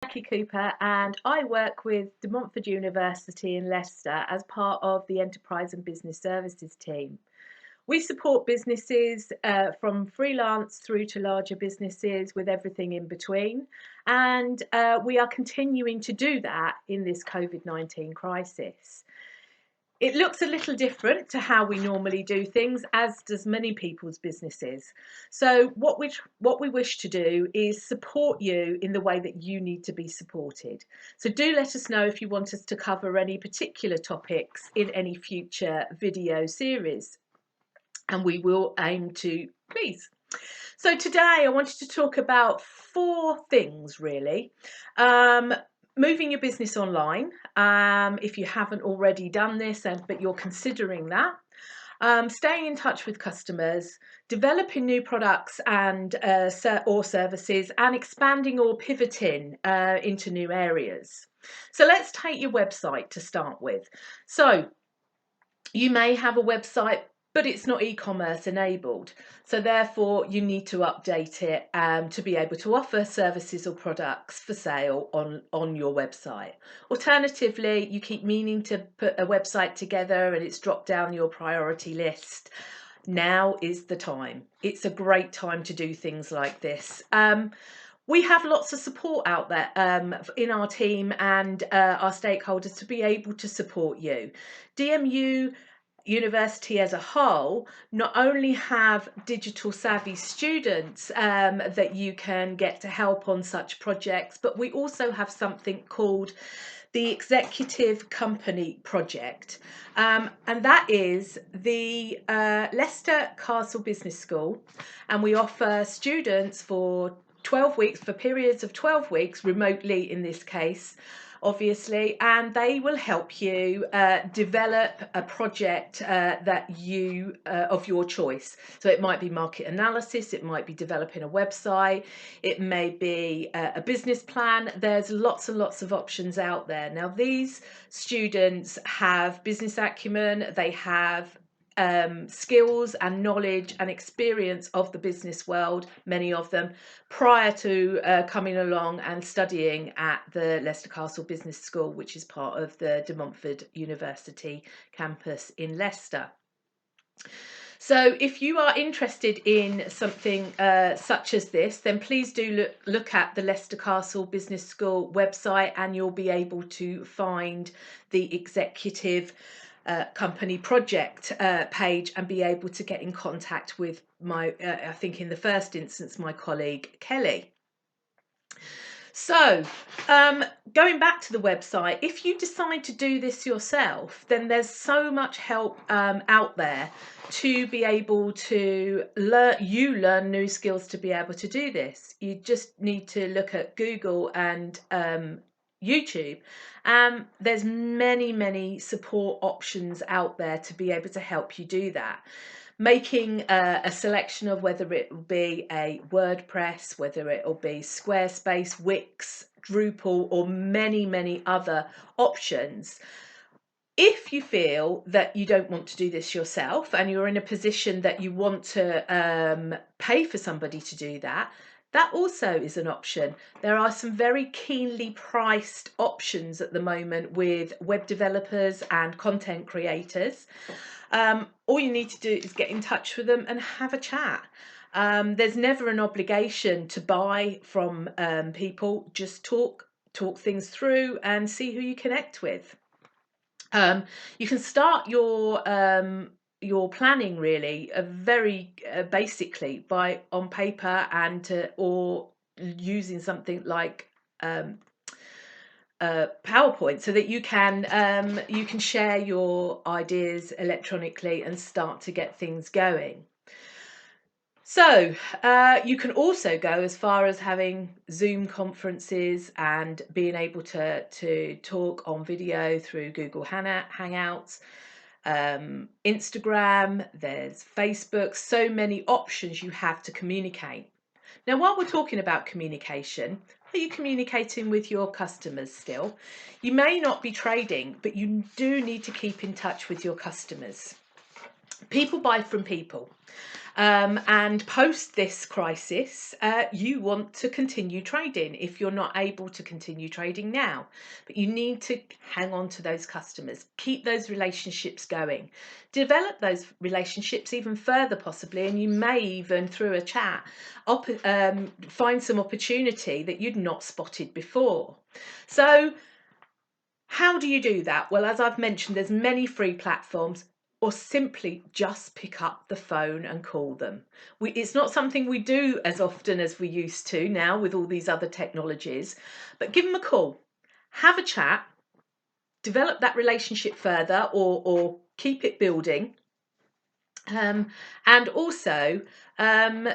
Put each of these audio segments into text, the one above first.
Jackie Cooper, and I work with De University in Leicester as part of the Enterprise and Business Services team. We support businesses from freelance through to larger businesses with everything in between, and we are continuing to do that in this COVID-19 crisis. It looks a little different to how we normally do things, as does many people's businesses. So what we wish to do is support you in the way that you need to be supported. So do let us know if you want us to cover any particular topics in any future video series, and we will aim to please. So today I wanted to talk about 4 things really. Moving your business online, if you haven't already done this, but you're considering that. Staying in touch with customers, developing new products and or services, and expanding or pivoting into new areas. So let's take your website to start with. So you may have a website, but it's not e-commerce enabled. So therefore you need to update it to be able to offer services or products for sale on your website. Alternatively, you keep meaning to put a website together and it's dropped down your priority list. Now is the time. It's a great time to do things like this. We have lots of support out there in our team and our stakeholders to be able to support you. DMU University as a whole not only have digital savvy students that you can get to help on such projects, but we also have something called the Executive Company Project, and that is the Leicester Castle Business School, and we offer students for 12 weeks, for periods of 12 weeks, remotely in this case, obviously, and they will help you develop a project that you of your choice. So it might be market analysis, it might be developing a website, it may be a business plan. There's lots and lots of options out there. Now these students have business acumen, they have skills and knowledge and experience of the business world, many of them, prior to coming along and studying at the Leicester Castle Business School, which is part of the De University campus in Leicester. So if you are interested in something such as this, then please do look at the Leicester Castle Business School website, and you'll be able to find the executive company project page and be able to get in contact with my, I think in the first instance, my colleague Kelly. So going back to the website, if you decide to do this yourself, then there's so much help out there to be able to learn new skills to be able to do this. You just need to look at Google and YouTube. There's many support options out there to be able to help you do that. Making a selection of whether it will be a WordPress, whether it will be Squarespace, Wix, Drupal, or many other options. If you feel that you don't want to do this yourself and you're in a position that you want to pay for somebody to do that, that also is an option. There are some very keenly priced options at the moment with web developers and content creators. All you need to do is get in touch with them and have a chat. There's never an obligation to buy from people. Just talk things through and see who you connect with. You can start your planning really very basically by on paper and or using something like PowerPoint, so that you can share your ideas electronically and start to get things going. So you can also go as far as having Zoom conferences and being able to talk on video through Google Hangouts, Instagram, there's Facebook, so many options you have to communicate. Now, while we're talking about communication, are you communicating with your customers still? You may not be trading, but you do need to keep in touch with your customers. People buy from people. And post this crisis, you want to continue trading if you're not able to continue trading now. But you need to hang on to those customers, keep those relationships going, develop those relationships even further, possibly. And you may even, through a chat, find some opportunity that you'd not spotted before. So, how do you do that? Well, as I've mentioned, there's many free platforms, or simply just pick up the phone and call them. It's not something we do as often as we used to now with all these other technologies, but give them a call, have a chat, develop that relationship further, or keep it building. And also,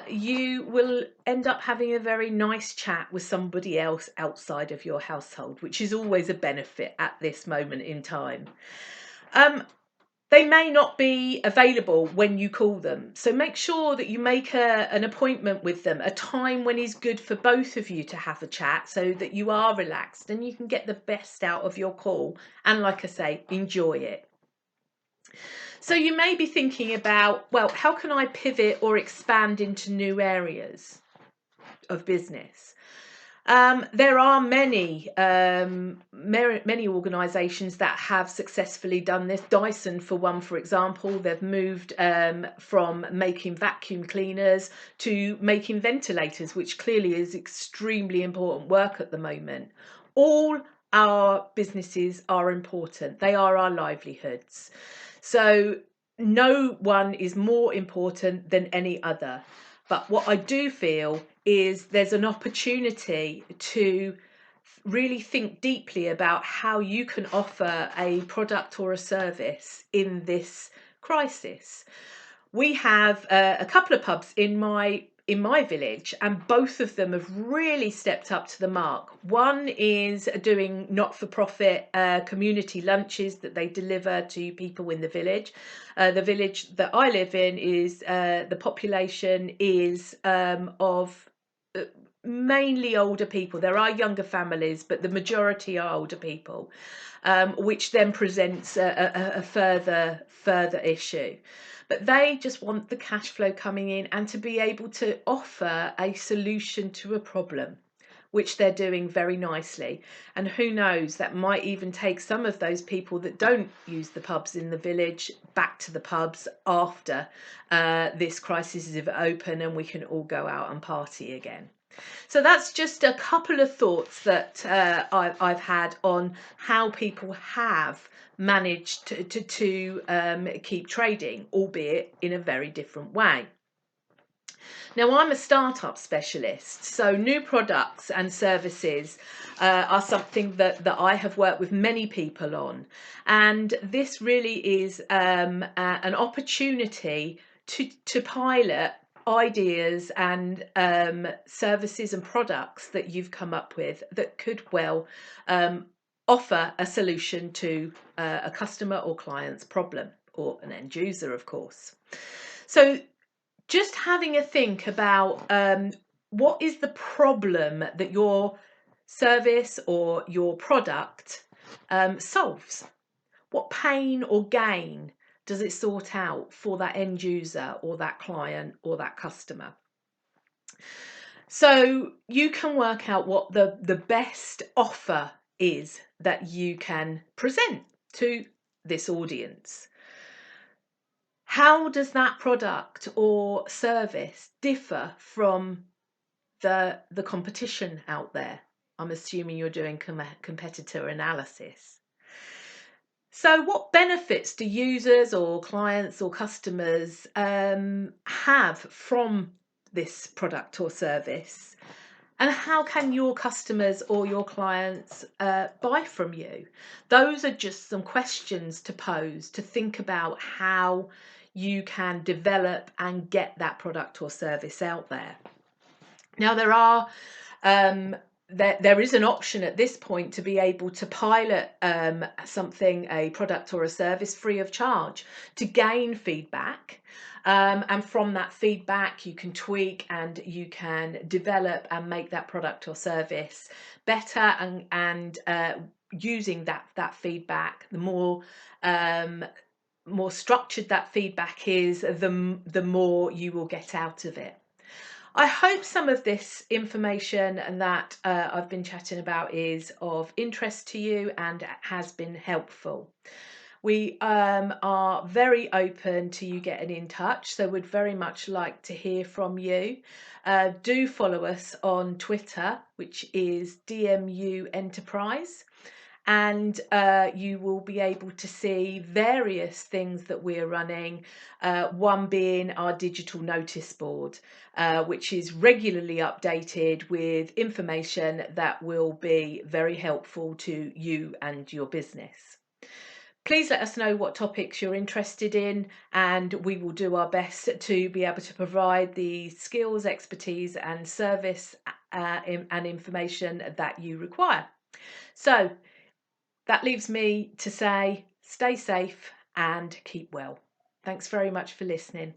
you will end up having a very nice chat with somebody else outside of your household, which is always a benefit at this moment in time. They may not be available when you call them, so make sure that you make an appointment with them, a time when is good for both of you to have a chat, so that you are relaxed and you can get the best out of your call and, like I say, enjoy it. So you may be thinking about, well, how can I pivot or expand into new areas of business? There are many organisations that have successfully done this. Dyson, for one, for example, they've moved from making vacuum cleaners to making ventilators, which clearly is extremely important work at the moment. All our businesses are important. They are our livelihoods. So no one is more important than any other. But what I do feel is there's an opportunity to really think deeply about how you can offer a product or a service in this crisis. We have a couple of pubs in my village, and both of them have really stepped up to the mark. One is doing not-for-profit community lunches that they deliver to people in the village. The village that I live in is the population is of mainly older people. There are younger families, but the majority are older people, which then presents a further issue. But they just want the cash flow coming in and to be able to offer a solution to a problem, which they're doing very nicely. And who knows, that might even take some of those people that don't use the pubs in the village back to the pubs after this crisis is open and we can all go out and party again. So that's just a couple of thoughts that I've had on how people have managed to keep trading, albeit in a very different way. Now, I'm a startup specialist, so new products and services are something that I have worked with many people on. And this really is an opportunity to pilot ideas and services and products that you've come up with that could well offer a solution to a customer or client's problem, or an end user, of course. So just having a think about what is the problem that your service or your product solves. What pain or gain does it sort out for that end user or that client or that customer? So you can work out what the best offer is that you can present to this audience. How does that product or service differ from the competition out there? I'm assuming you're doing competitor analysis. So what benefits do users or clients or customers have from this product or service? And how can your customers or your clients buy from you? Those are just some questions to pose, to think about how you can develop and get that product or service out there. Now, there is an option at this point to be able to pilot a product or a service free of charge to gain feedback. And from that feedback, you can tweak and you can develop and make that product or service better. And using that feedback, the more more structured that feedback is, the more you will get out of it. I hope some of this information and that I've been chatting about is of interest to you and has been helpful. We are very open to you getting in touch, so we'd very much like to hear from you. Do follow us on Twitter, which is DMU Enterprise, and you will be able to see various things that we're running, one being our digital notice board, which is regularly updated with information that will be very helpful to you and your business. Please let us know what topics you're interested in, and we will do our best to be able to provide the skills, expertise and service and information that you require. So that leaves me to say stay safe and keep well. Thanks very much for listening.